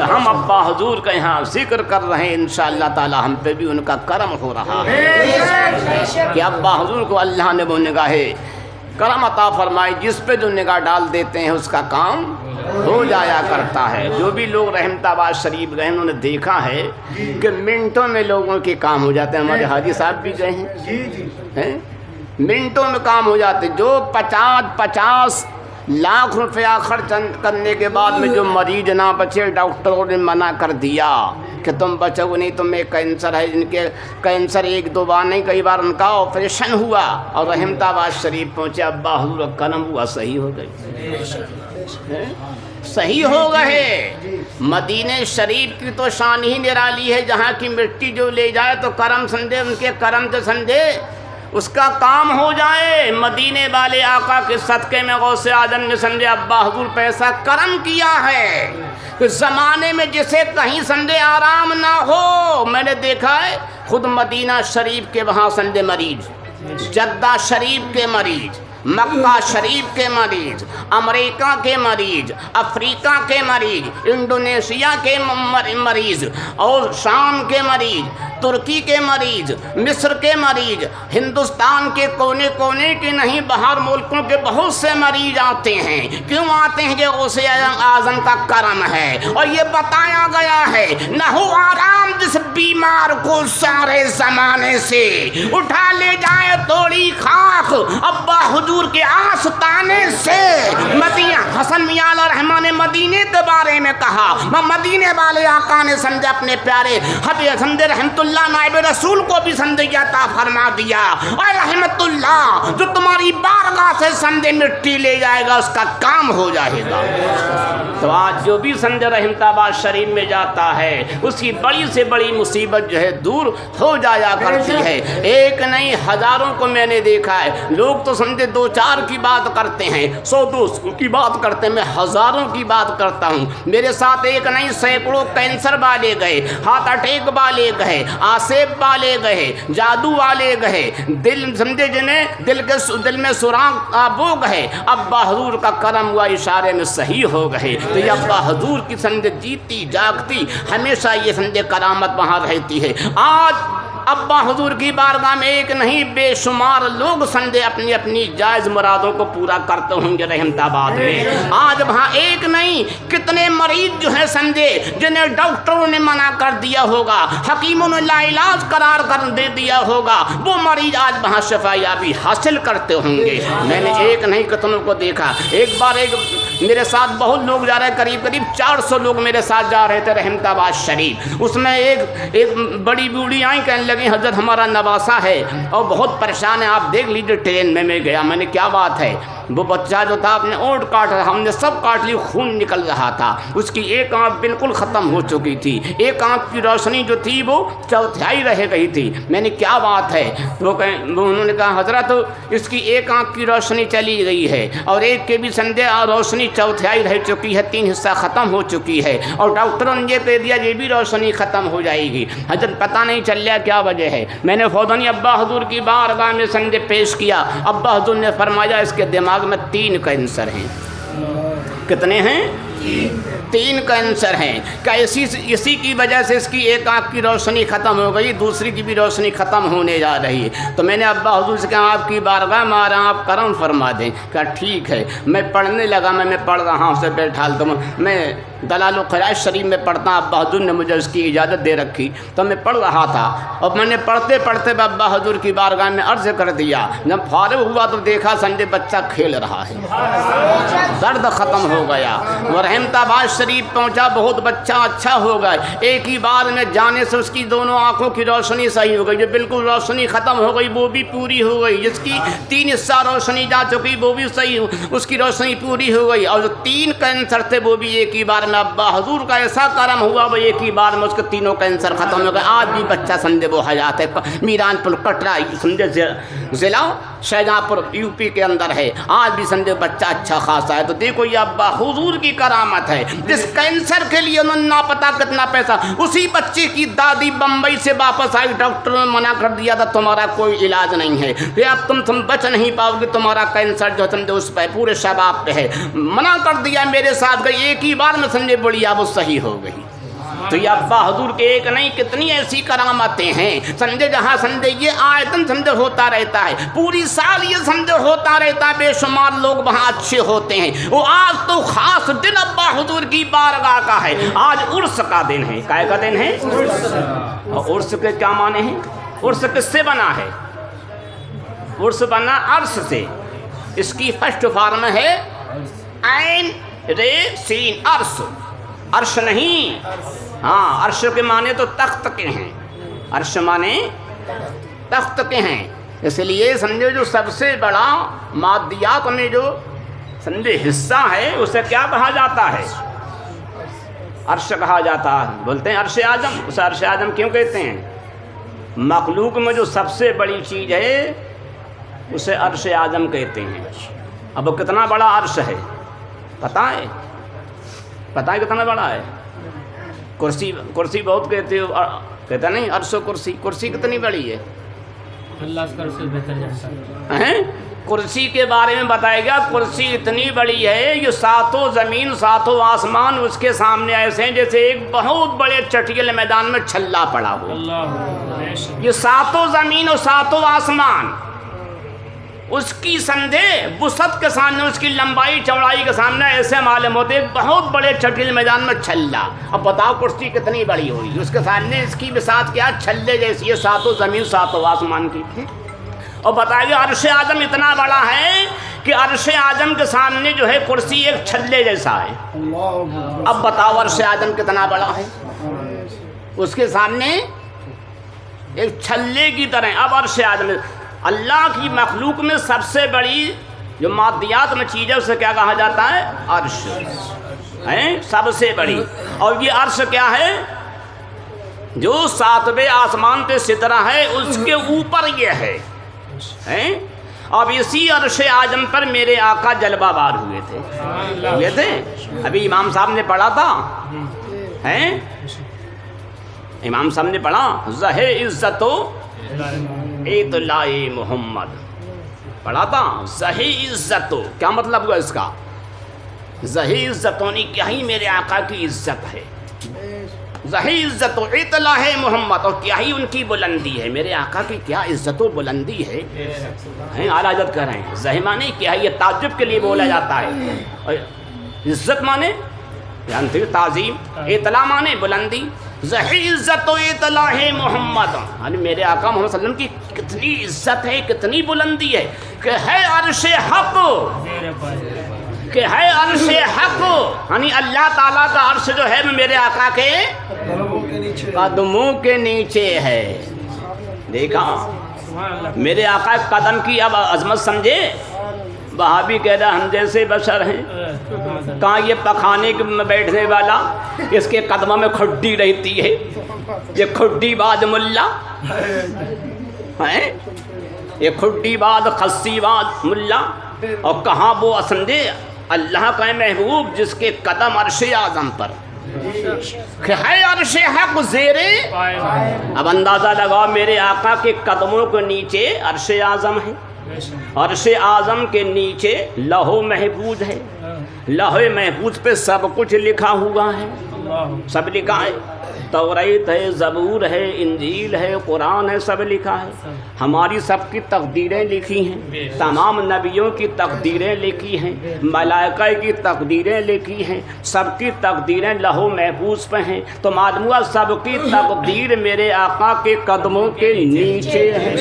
تو ہم ابا حضور کا یہاں ذکر کر رہے ہیں، انشاءاللہ تعالی ہم پہ بھی ان کا کرم ہو رہا ہے کہ ابا حضور کو اللہ نے وہ نگاہ کرم عطا فرمائی جس پہ جو نگاہ ڈال دیتے ہیں اس کا کام ہو جایا کرتا ہے۔ جو بھی لوگ رحمت آباد شریف گئے انہوں نے دیکھا ہے کہ منٹوں میں لوگوں کے کام ہو جاتے ہیں۔ ہمارے حاجی صاحب بھی گئے ہیں، منٹوں میں کام ہو جاتے۔ جو 50 لاکھ روپیہ خرچ کرنے کے بعد میں جو مریض نہ بچے، ڈاکٹروں نے منع کر دیا کہ تم بچو نہیں، تمہیں کینسر ہے۔ جن کے کینسر 1-2 بار نہیں کئی بار ان کا آپریشن ہوا اور رحمت آباد شریف پہنچے، ابا حضور کا کرم ہوا، صحیح ہو گئی، صحیح ہو گئے۔ مدینہ شریف کی تو شان ہی نرالی ہے، جہاں کی مٹی جو لے جائے تو کرم سمجھے، ان کے کرم سے سمجھے اس کا کام ہو جائے۔ مدینے والے آقا کے صدقے میں غوث اعظم نے سمجھے ابا حضور پہ ایسا کرم کیا ہے کہ زمانے میں جسے کہیں سمجھے آرام نہ ہو۔ میں نے دیکھا ہے خود مدینہ شریف کے وہاں سمجھے مریض، جدہ شریف کے مریض، مکہ شریف کے مریض، امریکہ کے مریض، افریقہ کے مریض، انڈونیشیا کے مریض، اور شام کے مریض، ترکی کے مریض، مصر کے مریض، ہندوستان کے کونے کونے کے نہیں باہر ملکوں کے بہت سے مریض آتے ہیں۔ کیوں آتے ہیں؟ یہ غوث اعظم کا کرم ہے۔ اور یہ بتایا گیا ہے نہ ہو آرام جس بیمار کو سارے زمانے سے، اٹھا لے جائے توڑی خاک ابا حضور کے آستانے سے۔ مدینہ حسن میاں علیہ الرحمہ نے مدینے کے بارے میں کہا، مدینے والے آقا نے سمجھے اپنے پیارے حبیب سمجھے رحمت اللہ نائب رسول کو بھی سمجھے عطا فرما دیا، اور رحمت اللہ جو تمہاری بارگاہ سے سمجھے مٹی لے جائے گا اس کا کام ہو جائے گا۔ تو آج جو بھی سمجھے رحمت آباد شریف میں جاتا ہے اس کی بڑی سے بڑی مصیبت جو ہے دور ہو جایا کرتی ہے۔ ایک نہیں ہزاروں کو میں نے دیکھا ہے، لوگ تو سمجھے 2-4 کی بات کرتے ہیں، 100-200 کی بات کرتے ہیں، میں ہزاروں کی بات کرتا ہوں۔ میرے ساتھ ایک نہیں سینکڑوں کینسر والے گئے، ہارٹ اٹیک والے گئے، آسیب والے گئے، جادو والے گئے، دل سمجھے جنہیں دل میں سوراخ وہ گئے، ابا حضور کا کرم ہوا، اشارے میں صحیح ہو گئے۔ تو یہ ابا حضور کی سمجھے جیتی جاگتی ہمیشہ یہ سمجھے کرامت وہاں رہتی ہے۔ آج ابا حضور کی بارگاہ میں ایک نہیں بے شمار لوگ سمجھے اپنی اپنی جائز مرادوں کو پورا کرتے ہوں گے رحمت آباد میں۔ آج وہاں ایک نہیں کتنے مریض جو ہیں سمجھے جنہیں ڈاکٹروں نے منع کر دیا ہوگا، حکیموں نے لا علاج قرار کر دے دیا ہوگا، وہ مریض آج وہاں شفا یابی حاصل کرتے ہوں گے۔ میں نے ایک نہیں کتنوں کو دیکھا، ایک بار میرے ساتھ بہت لوگ جا رہے، قریب 400 لوگ میرے ساتھ جا رہے تھے رحمت آباد شریف۔ اس میں ایک بڑی بوڑھی آئیں، کہنے لگی حضرت ہمارا نواسا ہے اور بہت پریشان ہے، آپ دیکھ لیجیے۔ ٹرین میں گیا، میں نے کیا بات ہے؟ وہ بچہ جو تھا اپنے اونٹ کاٹ رہا، ہم نے سب کاٹ لی، خون نکل رہا تھا، اس کی ایک آنکھ بالکل ختم ہو چکی تھی، ایک آنکھ کی روشنی جو تھی وہ چوتھائی رہ گئی تھی۔ میں نے کیا بات ہے؟ انہوں نے کہا حضرت اس کی ایک آنکھ کی روشنی چلی گئی ہے اور ایک کے بھی سندے روشنی چوتھائی رہ چکی ہے، 3 حصہ ختم ہو چکی ہے، اور ڈاکٹروں نے یہ کہہ دیا یہ بھی روشنی ختم ہو جائے گی۔ حضرت پتہ نہیں چل رہا کیا وجہ ہے۔ میں نے فوراً ابا حضور کی بارگاہ میں سندے پیش کیا، ابا حضور نے فرمایا اس کے دماغ میں 3 کینسر ہیں۔ کتنے ہیں؟ 3 کینسر ہیں۔ کہ اسی کی وجہ سے اس کی ایک آنکھ کی روشنی ختم ہو گئی، دوسری کی بھی روشنی ختم ہونے جا رہی ہے۔ تو میں نے ابا حضور سے کہا آپ کی بارگاہ میں آ رہا ہوں، آپ کرم فرما دیں۔ کہا ٹھیک ہے۔ میں پڑھنے لگا، میں پڑھ رہا ہوں، اسے بیٹھا تو میں دلال الخیرات شریف میں پڑھتا ہوں، ابا حضور نے مجھے اس کی اجازت دے رکھی، تو میں پڑھ رہا تھا، اور میں نے پڑھتے پڑھتے ابا حضور کی بارگاہ میں عرض کر دیا۔ جب فارغ ہوا تو دیکھا سنجے بچہ کھیل رہا ہے، درد ختم ہو گیا۔ وہ رحمت آباد شریف پہنچا، بہت بچہ اچھا ہو گیا، ایک ہی بار میں جانے سے اس کی دونوں آنکھوں کی روشنی صحیح ہو گئی، جو بالکل روشنی ختم ہو گئی وہ بھی پوری ہو گئی، جس کی 3 حصہ روشنی جا چکی وہ بھی صحیح، اس کی روشنی پوری ہو گئی، اور جو 3 کینسر تھے وہ بھی ایک ہی بار میں ابا حضور کا ایسا کرم ہوا، وہ ایک ہی بار میں اس کے 3 کینسر ختم ہو گئے۔ آج بھی بچہ سمجھے وہ حیات ہے، میران پور کٹرا سمجھے ضلع شہجہاں پور یو پی کے اندر ہے، آج بھی سمجھے بچہ اچھا خاصا ہے۔ تو دیکھو یہ ابا حضور کی کرامت ہے، جس کینسر کے لیے انہوں نے نہ پتا کتنا پیسہ، اسی بچے کی دادی بمبئی سے واپس آئی، ڈاکٹروں نے منع کر دیا تھا تمہارا کوئی علاج نہیں ہے، یہ اب تم بچ نہیں پاؤ گے، تمہارا کینسر جو سمجھے اس پہ پورے شباب پہ ہے، منع کر دیا، میرے ساتھ گئی، ایک ہی بار میں سمجھے بڑھیا وہ صحیح ہو گئی۔ تو یہ ابا حضور کے ایک نہیں کتنی ایسی کرامتیں ہیں. سمجھے جہاں سمجھے یہ آیتن سمجھے ہوتا رہتا ہے, پوری سال یہ سمجھے ہوتا رہتا ہے, بے شمار لوگ وہاں اچھے ہوتے ہیں. وہ آج تو خاص دن ابا حضور کی بارگاہ کا ہے, آج عرس کا دن ہے. کائے کا دن ہے؟ اور عرس کے کیا معنی ہیں؟ عرس کس سے بنا ہے؟ عرس بنا عرش سے. اس کی فرسٹ فارم ہے عین رے سین, عرش. عرش نہیں, ہاں عرش کے معنی تو تخت کے ہیں, عرش معنی تخت کے ہیں. اس لیے سمجھو جو سب سے بڑا مادیات میں جو سمجھے حصہ ہے اسے کیا کہا جاتا ہے؟ عرش کہا جاتا ہے. بولتے ہیں عرش اعظم. اسے عرش اعظم کیوں کہتے ہیں؟ مخلوق میں جو سب سے بڑی چیز ہے اسے عرش اعظم کہتے ہیں. اب وہ کتنا بڑا عرش ہے پتہ ہے؟ پتہ ہے کتنا بڑا ہے؟ کرسی, کرسی بہت کہتے ہو, کہتا نہیں عرش و کرسی. کرسی کتنی بڑی ہے؟ اللہ اس کا رسول بہتر جانتا ہے. کرسی کے بارے میں بتائے گا, کرسی اتنی بڑی ہے یہ ساتوں زمین ساتوں آسمان اس کے سامنے ایسے ہیں جیسے ایک بہت بڑے چٹیل میدان میں چھلا پڑا ہو. یہ ساتوں زمین اور ساتوں آسمان اس کی سندے وسعت کے سامنے, اس کی لمبائی چوڑائی کے سامنے ایسے معلوم ہوتے ایک بہت بڑے چٹیل میدان میں چھلا. اب بتاؤ کرسی کتنی بڑی ہوئی, اس کے سامنے اس کی بساط کیا چھلے جیسی ہے, ساتوں زمین ساتوں آسمان کی. اور بتائیے گا عرش اعظم اتنا بڑا ہے کہ عرش اعظم کے سامنے جو ہے کرسی ایک چھلے جیسا ہے. اب بتاؤ عرش اعظم کتنا بڑا ہے, اس کے سامنے ایک چھلے کی طرح. اب عرش اعظم اللہ کی مخلوق میں سب سے بڑی جو مادیات میں چیز ہے اسے کیا کہا جاتا ہے؟ عرش ہے سب سے بڑی. اور یہ عرش کیا ہے؟ جو ساتویں آسمان پہ سترہ ہے اس کے اوپر یہ ہے. اب اسی عرش اعظم پر میرے آقا جلوہ بار ہوئے تھے. ابھی امام صاحب نے پڑھا تھا, امام صاحب نے پڑھا زہ عزت و اطلاع محمد, پڑھا تھا زہ عزت. کیا مطلب ہوا اس کا؟ زہ عزت ہونی کیا ہی میرے آقا کی عزت ہے, زہ عزت و اطلاع محمد, اور کیا ہی ان کی بلندی ہے, میرے آقا کی کیا عزت و بلندی ہے. اعلیٰ حضرت کہہ رہے ہیں زہ مانے کیا ہے, یہ تعجب کے لیے بولا جاتا ہے. اور عزت مانے جانتے تعظیم, اطلاع مانے بلندی. زہ عزت و اطلاع محمد, یعنی میرے آقا محمد صلی اللہ علیہ وسلم کی کتنی عزت ہے, کتنی بلندی ہے کہ ہے عرش حق, کہ ہے عرش حق. یعنی اللہ تعالیٰ کا عرش جو ہے میرے آقا کے قدموں کے نیچے ہے. دیکھا میرے آقا قدم کی اب عظمت سمجھے. وہابی کہہ رہا ہم جیسے بشر ہیں, کہاں یہ پخانے میں بیٹھنے والا اس کے قدموں میں کھڈی رہتی ہے, یہ کھڈی بعد ملا ہے, یہ کھڈی بعد خصی بعد ملا. اور کہاں وہ سمجھے اللہ کا محبوب جس کے قدم عرش اعظم پر ہے, عرش حق زیرے. اب اندازہ لگاؤ میرے آقا کے قدموں کے نیچے عرش اعظم ہے, عرش اعظم کے نیچے لوح محفوظ ہے, لوح محفوظ پہ سب کچھ لکھا ہوا ہے, سب لکھا ہے. توریت ہے, زبور ہے, انجیل ہے, قرآن ہے, سب لکھا ہے. ہماری سب کی تقدیریں لکھی ہیں, تمام نبیوں کی تقدیریں لکھی ہیں, ملائکہ کی تقدیریں لکھی ہیں, سب کی تقدیریں لوح محفوظ پہ ہیں. تو معلوم ہوا سب کی تقدیر میرے آقا کے قدموں کے نیچے ہے,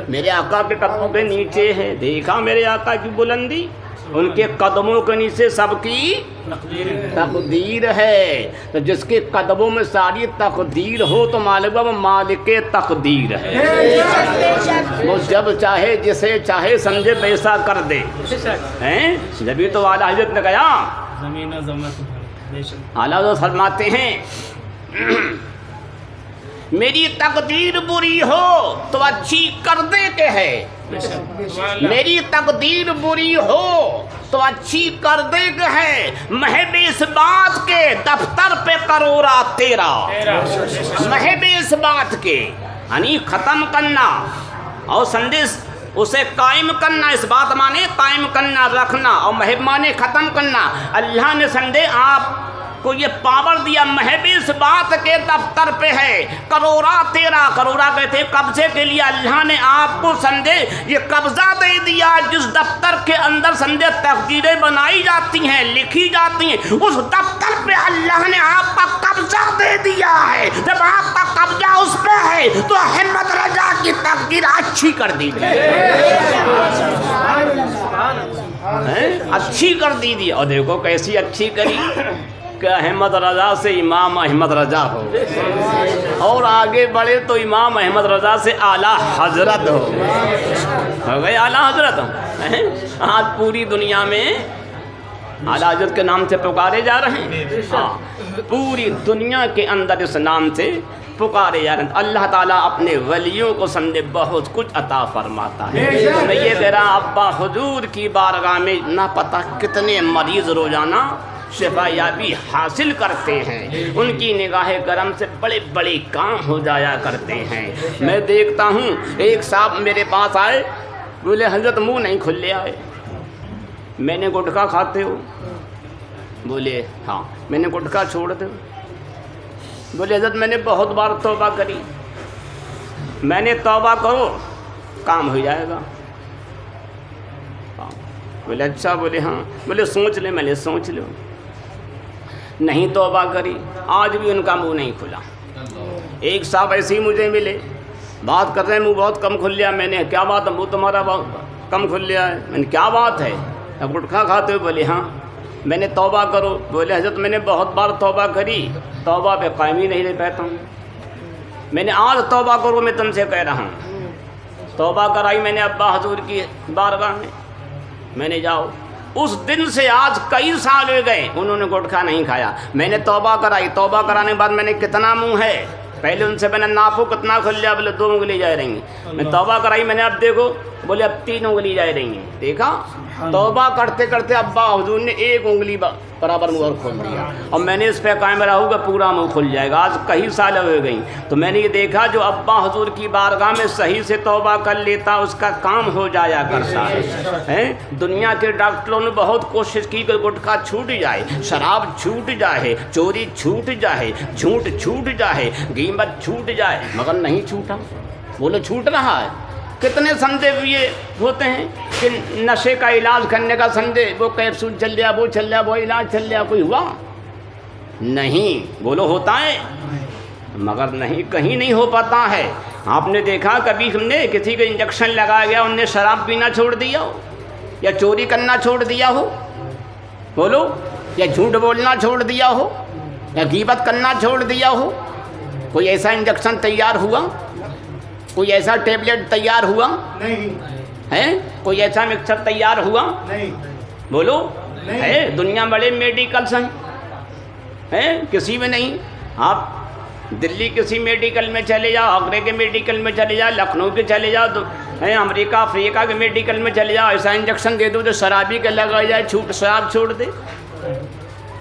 میرے آقا کے قدموں کے نیچے ہے. دیکھا میرے آقا کی بلندی, ان کے قدموں کے نیچے سب کی تقدیر ہے. تو جس کے قدموں میں ساری تقدیر ہو تو معلوم وہ مالک تقدیر ہے, وہ جب چاہے جسے چاہے سمجھے ویسا کر دے. جبھی تو اعلیٰ حضرت نے کہا, اعلیٰ حضرت فرماتے ہیں میری تقدیر بری ہو تو اچھی کر دے کے ہے, میری تقدیر بری ہو تو اچھی کر دے کے ہے. محب اس بات کے دفتر پہ کرورا تیرا, محب اس بات کے یعنی ختم کرنا اور سندیش اسے قائم کرنا. اس بات مانے قائم کرنا, رکھنا, اور محب مانے ختم کرنا. اللہ نے سندے آپ کو یہ پاور دیا محض اس بات کے دفتر پہ ہے. کروڑا تیرا کروڑا کہتے ہیں قبضے کے لیے اللہ نے آپ کو سمجھے یہ قبضہ دے دیا جس دفتر کے اندر سمجھے تقدیریں بنائی جاتی ہیں لکھی جاتی ہیں اس دفتر پہ اللہ نے آپ کا قبضہ دے دیا ہے. جب آپ کا قبضہ اس پہ ہے تو احمد رضا کی تقدیر اچھی کر دیجیے اچھی کر دیجیے. اور دیکھو کیسی اچھی کری کہ احمد رضا سے امام احمد رضا ہو اور آگے بڑھے تو امام احمد رضا سے اعلیٰ حضرت ہو گئے اعلیٰ حضرت ہو. آج پوری دنیا میں اعلیٰ حضرت کے نام سے پکارے جا رہے ہیں. ہاں پوری دنیا کے اندر اس نام سے پکارے جا رہے ہیں. اللہ تعالیٰ اپنے ولیوں کو سمجھے بہت کچھ عطا فرماتا ہے. میں یہ کہہ رہا ابا حضور کی بارگاہ میں نہ پتہ کتنے مریض روزانہ شفا یابی حاصل کرتے ہیں. ان کی نگاہ کرم سے بڑے بڑے کام ہو جایا کرتے ہیں. میں دیکھتا ہوں ایک صاحب میرے پاس آئے بولے حضرت منہ نہیں کھلے آئے. میں نے گٹکا کھاتے ہو؟ بولے ہاں. میں نے گٹکا چھوڑ دو؟ بولے حضرت میں نے بہت بار توبہ کری. میں نے توبہ کرو کام ہو جائے گا. بولے اچھا. بولے ہاں. بولے سوچ لے. میں نے سوچ لو. نہیں توبہ کری. آج بھی ان کا منہ نہیں کھلا. ایک صاحب ایسے ہی مجھے ملے بات کر رہے ہیں منہ بہت کم کھل لیا. میں نے کیا بات ہے منہ تمہارا بہت کم کھل لیا ہے؟ میں نے کیا بات ہے گٹکا کھاتے ہو؟ بولے ہاں. میں نے توبہ کرو. بولے حضرت میں نے بہت بار توبہ کری توبہ پہ قائم ہی نہیں رہ پاتا ہوں. میں نے آج توبہ کرو میں تم سے کہہ رہا ہوں. توبہ کرائی میں نے ابا حضور کی بارگاہ میں. میں نے جاؤ اس دن سے آج کئی سال ہو گئے انہوں نے گٹکا نہیں کھایا. میں نے توبہ کرائی. توبہ کرانے کے بعد میں نے کتنا منہ ہے پہلے ان سے میں نے ناپو کتنا کھل لیا. بولے 2 انگلی جا رہی ہیں. میں توبہ کرائی میں نے. اب دیکھو بولے اب 3 انگلی جا رہی ہیں. دیکھا توبہ کرتے کرتے ابا حضور نے 1 انگلی برابر منہ اور کھول دیا. اور میں نے اس پہ قائم رہوں گا پورا منہ کھل جائے گا. آج کئی سال ہو گئی تو میں نے یہ دیکھا جو ابا حضور کی بارگاہ میں صحیح سے توبہ کر لیتا اس کا کام ہو جایا کرتا ہے. دنیا کے ڈاکٹروں نے بہت کوشش کی کہ گٹکا چھوٹ جائے شراب چھوٹ جائے چوری چھوٹ جائے جھوٹ چھوٹ جائے غیبت چھوٹ جائے مگر نہیں چھوٹا. بولو چھوٹ رہا ہے. کتنے سمجھے ہوئے ہوتے ہیں کہ نشے کا علاج کرنے کا سمجھے وہ کیپسول چل گیا وہ چل گیا وہ علاج چل گیا کوئی ہوا نہیں. بولو ہوتا ہے مگر نہیں کہیں نہیں ہو پاتا ہے. آپ نے دیکھا کبھی ہم نے کسی کو انجیکشن لگایا گیا ان نے شراب پینا چھوڑ دیا ہو یا چوری کرنا چھوڑ دیا ہو؟ بولو. یا جھوٹ بولنا چھوڑ دیا ہو یا غیبت کرنا چھوڑ دیا ہو؟ کوئی ایسا انجیکشن تیار ہوا؟ کوئی ایسا ٹیبلٹ تیار ہوا؟ نہیں ہے. کوئی ایسا مکسر تیار ہوا؟ نہیں. بولو ہے. دنیا بڑے میڈیکلس ہیں کسی میں نہیں. آپ دلی کسی میڈیکل میں چلے جاؤ آگرے کے میڈیکل میں چلے جاؤ لکھنؤ کے چلے جاؤ امریکہ افریقہ کے میڈیکل میں چلے جاؤ ایسا انجیکشن دے دو جو شرابی کے لگایا جائے شراب چھوڑ دے.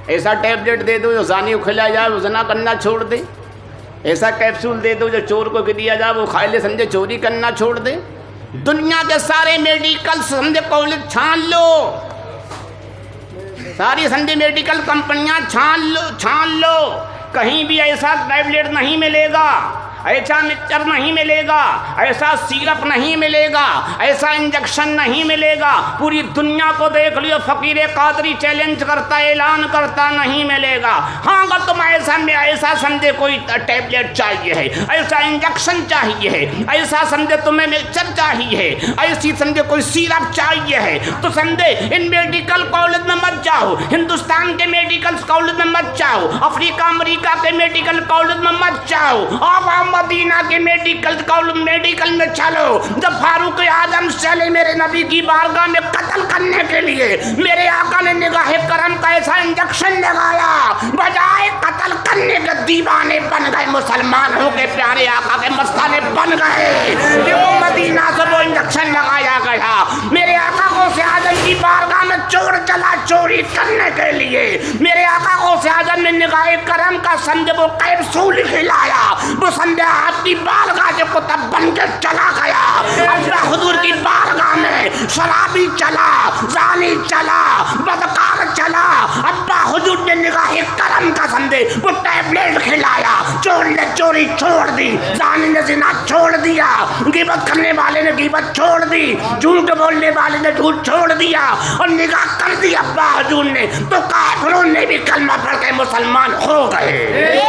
ایسا ٹیبلٹ دے دو جو زانی کو کھلایا جائے وہ زنا کرنا چھوڑ دے. ایسا کیپسول دے دو جو چور کو دیا جائے وہ کھائے لے سمجھے چوری کرنا چھوڑ دے. دنیا کے سارے میڈیکل سمجھے کالج چھان لو ساری سمجھے میڈیکل کمپنیاں چھان لو کہیں بھی ایسا ٹیبلٹ نہیں ملے گا ایسا مکسچر نہیں ملے گا ایسا سیرپ نہیں ملے گا ایسا انجیکشن نہیں ملے گا. پوری دنیا کو دیکھ لیو فقیر قادری چیلنج کرتا اعلان کرتا نہیں ملے گا. ہاں اگر تم ایسا سمجھے کوئی ٹیبلٹ چاہیے ہے ایسا انجیکشن چاہیے ہے ایسا سمجھے تمہیں مکسچر چاہیے ہے ایسی سمجھے کوئی سیرپ چاہیے ہے تو سمجھے ان میڈیکل کالج میں مت جاؤ. ہندوستان کے میڈیکل کالج میں مت جاؤ. افریقہ امریکہ کے میڈیکل کالج میں مت جاؤ. آپ مدینہ کے میڈیکل میں چلو. جب فاروق اعظم چلے میرے نبی کی بارگاہ میں قتل کرنے کے لیے میرے آقا نے نگاہ کرم کا ایسا انجیکشن لگایا بجائے قتل کرنے کے دیوانے بن گئے. مسلمانوں کے پیارے آقا کے مستانے بن گئے. دیکھو مدینہ سے وہ انجیکشن لگایا گیا میرے آقا کو سے اعظم کی بارگاہ میں چور چلا چوری کرنے کے لیے. میرے آقا کو سے اعظم نے نگاہ کرم کا سمجھے وہ کیپسول کھلایا وہ سمجھے آپ کی بارگاہ سے کتب بن کے چلا گیا. اللہ حضور کی بارگاہ میں شرابی چلا زانی چلا بدکار چلا ابا حضور نے نگاہ کرم سمجھے وہ ٹیبلٹ کھلایا، چور نے چوری چھوڑ دی، زانی نے زنا چھوڑ دیا، غیبت کرنے والے نے غیبت چھوڑ دی، جھوٹ بولنے والے نے جھوٹ چھوڑ دیا اور نگاہ کر دی ابا حضور نے، تو کافروں نے بھی کلمہ پڑھ کے مسلمان ہو گئے۔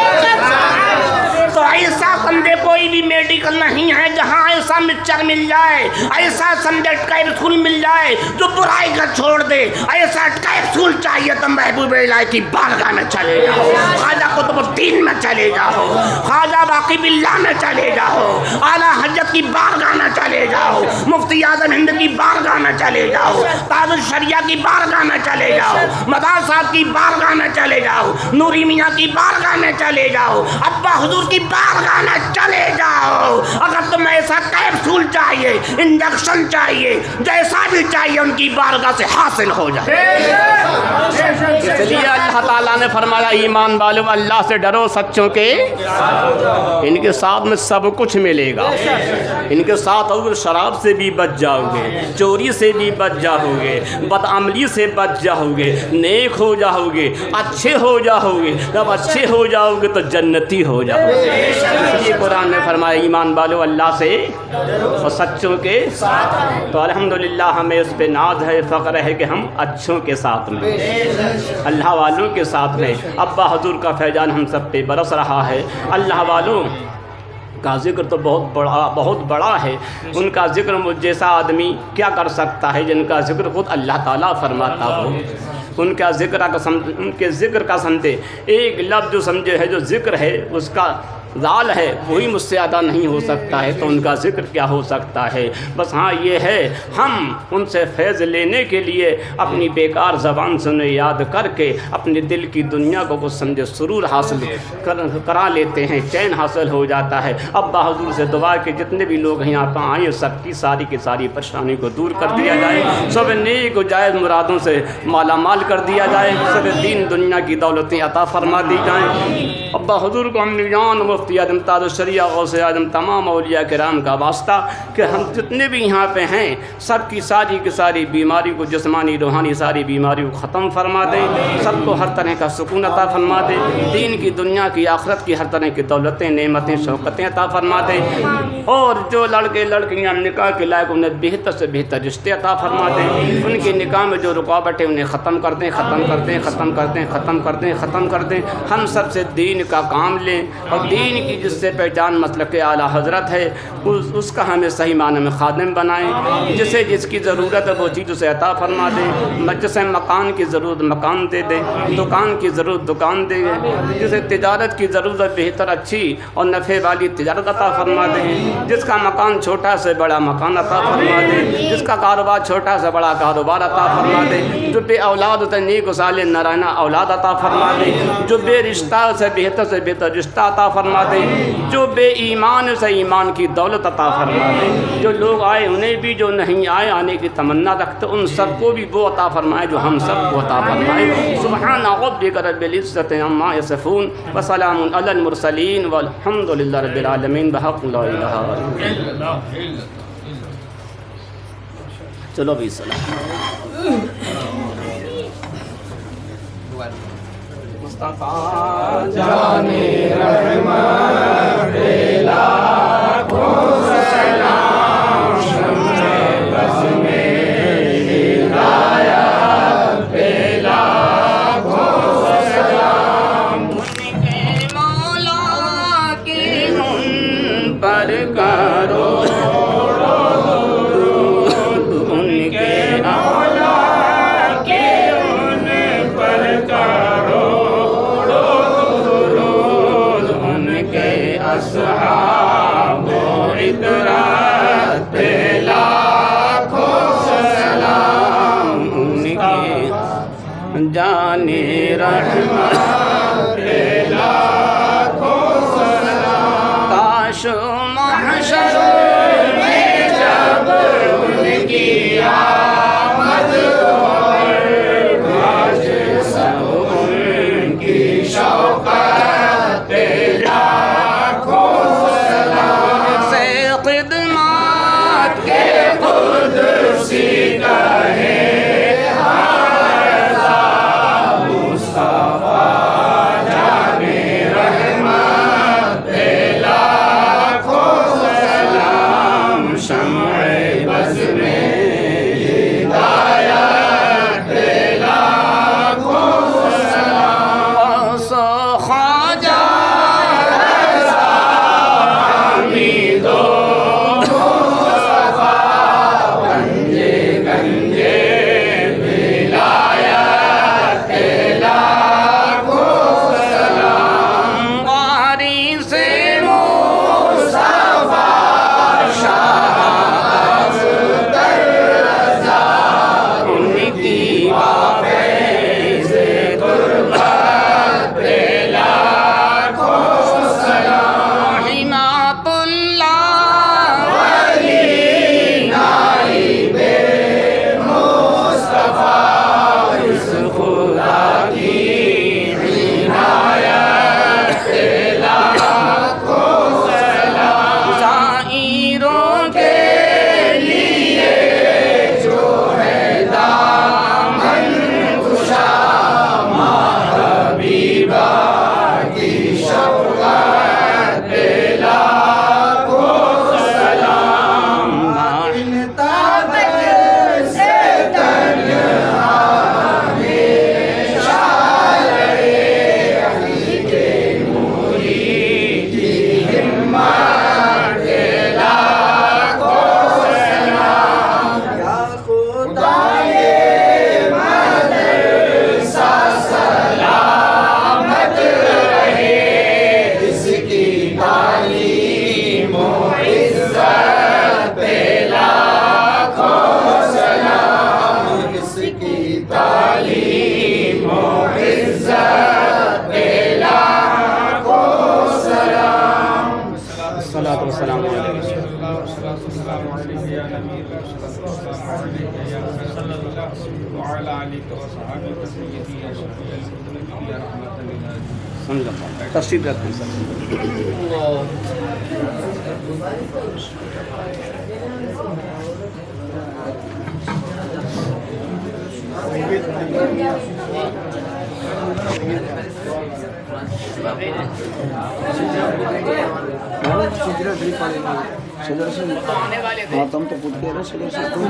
تو ایسا سمجھے کوئی بھی میڈیکل نہیں ہے جہاں ایسا مکسچر مل جائے، ایسا سمجھے کیپسول مل جائے جو برائی کا چھوڑ دے، ایسا کیپسول چاہیے تو محبوب الہی کی بارگاہ میں چلے جاؤ، خواجہ قطب الدین میں چلے جاؤ، خواجہ باقی باللہ میں چلے جاؤ، اعلیٰ حضرت کی بارگاہ میں چلے جاؤ، مفتی اعظم ہند کی بارگاہ میں چلے جاؤ، تاج الشریعہ کی بارگاہ میں چلے جاؤ، مدار صاحب کی بارگاہ میں چلے جاؤ، نوری میاں کی بارگاہ میں چلے جاؤ، ابا حضور کی بارگاہ میں چلے جاؤ۔ اگر تمہیں ایسا کیپسول چاہیے، انجیکشن چاہیے، جیسا بھی چاہیے ان کی بارگاہ سے حاصل ہو جائے۔ اس لیے اللہ تعالیٰ نے فرمایا ایمان والو اللہ سے ڈرو سچوں کے، ان کے ساتھ میں سب کچھ ملے گا، ان کے ساتھ اور شراب سے بھی بچ جاؤ گے، چوری سے بھی بچ جاؤ گے، بدعملی سے بچ جاؤ گے، نیک ہو جاؤ گے، اچھے ہو جاؤ گے، جب اچھے ہو جاؤ گے تو جنتی ہو جاؤ گے۔ اس لیے قرآن نے فرمایا ایمان والو اللہ سے اور سچوں کے ساتھ۔ تو الحمدللہ ہمیں اس پہ ناز ہے، فخر ہے کہ ہم اچھوں کے ساتھ میں، اللہ والوں کے ساتھ میں۔ ابا حضور کا فیضان ہم سب پہ برس رہا ہے۔ اللہ والوں کا ذکر تو بہت بڑا ہے، ان کا ذکر مجھ جیسا آدمی کیا کر سکتا ہے جن کا ذکر خود اللہ تعالیٰ فرماتا ہو۔ ان کے ذکر کا سمجھے ایک لفظ جو سمجھے ہے، جو ذکر ہے اس کا ذال ہے، وہی مجھ سے ادا نہیں ہو سکتا ہے، تو ان کا ذکر کیا ہو سکتا ہے۔ بس ہاں یہ ہے ہم ان سے فیض لینے کے لیے اپنی بیکار زبان سے انہیں یاد کر کے اپنے دل کی دنیا کو کچھ سمجھے سرور حاصل کرا لیتے ہیں، چین حاصل ہو جاتا ہے۔ ابا حضور سے دعا کہ جتنے بھی لوگ یہاں پہ آئیں سب کی ساری کی ساری پریشانی کو دور کر دیا جائے، سب نیک و جائز مرادوں سے مالا مال کر دیا جائے، سب دین دنیا کی دولتیں عطا فرما دی جائیں۔ ابا حضور کو ہم جان مفتی اعظم تاج الشریعہ غوث اعظم تمام اولیاء کرام کا واسطہ کہ ہم جتنے بھی یہاں پہ ہیں سب کی ساری بیماری کو، جسمانی روحانی ساری بیماری کو ختم فرما دیں، سب کو ہر طرح کا سکون عطا فرما دیں، دین کی دنیا کی آخرت کی ہر طرح کی دولتیں نعمتیں شوقتیں عطا فرما دیں، اور جو لڑکے لڑکیاں نکاح کے لائق انہیں بہتر سے بہتر رشتے عطا فرما دیں، ان کے نکاح میں جو رکاوٹیں انہیں ختم کر دیں، ختم کر دیں، ختم کر دیں، ختم کر دیں، ختم کر دیں۔ ہم سب سے دین کا کام لیں اور دین کی جس سے پہچان مسلک اعلیٰ حضرت ہے اس کا ہمیں صحیح معنی میں خادم بنائیں، جسے جس کی ضرورت ہے وہ چیز اسے عطا فرما دیں، جسے مکان کی ضرورت مکان دے دیں، دکان کی ضرورت دکان دے دیں، جسے تجارت کی ضرورت بہتر اچھی اور نفع والی تجارت عطا فرما دیں، جس کا مکان چھوٹا سے بڑا مکان عطا فرما دیں، جس کا کاروبار چھوٹا سے بڑا کاروبار عطا فرما دیں، جو بے اولاد ہوتا ہے نیک و صالح نارائنہ اولاد عطا فرما دیں، جو بے رشتہ سے بہتر رشتہ عطا فرما دیں، جو بے ایمان سے ایمان کی دولت عطا فرما دیں، جو لوگ آئے انہیں بھی، جو نہیں آئے آنے کی تمنا رکھتے ان سب کو بھی وہ عطا فرمائے جو ہم سب کو عطا فرمائے۔ سبحان ربک رب العزۃ عما یصفون وسلام علی المرسلین والحمد للہ رب العالمین بحق لا الہ الا اللہ۔ چلو بھی سلام مصطفیٰ جانے رحمت لاکھوں سلام، شمع بس میں ہدایت پہ لاکھوں سلام، ان کے مولا کی ان پر کرو ان کے مولا کے ان پر کرو اصحاب و عطرت پہ لاکھوں سلام، ان کے جان رحمت پہ لاکھوں سلام، کاش محشر میں جب ان کی آمد اور کاش سب ان کی شوقت پہ کہے ہر مصطفیٰ تعلیم و عزت لاکھوں سلام الصلاۃ والسلام علیہ تشریف رکھیں سر تم تو خود کہہ رہے چلو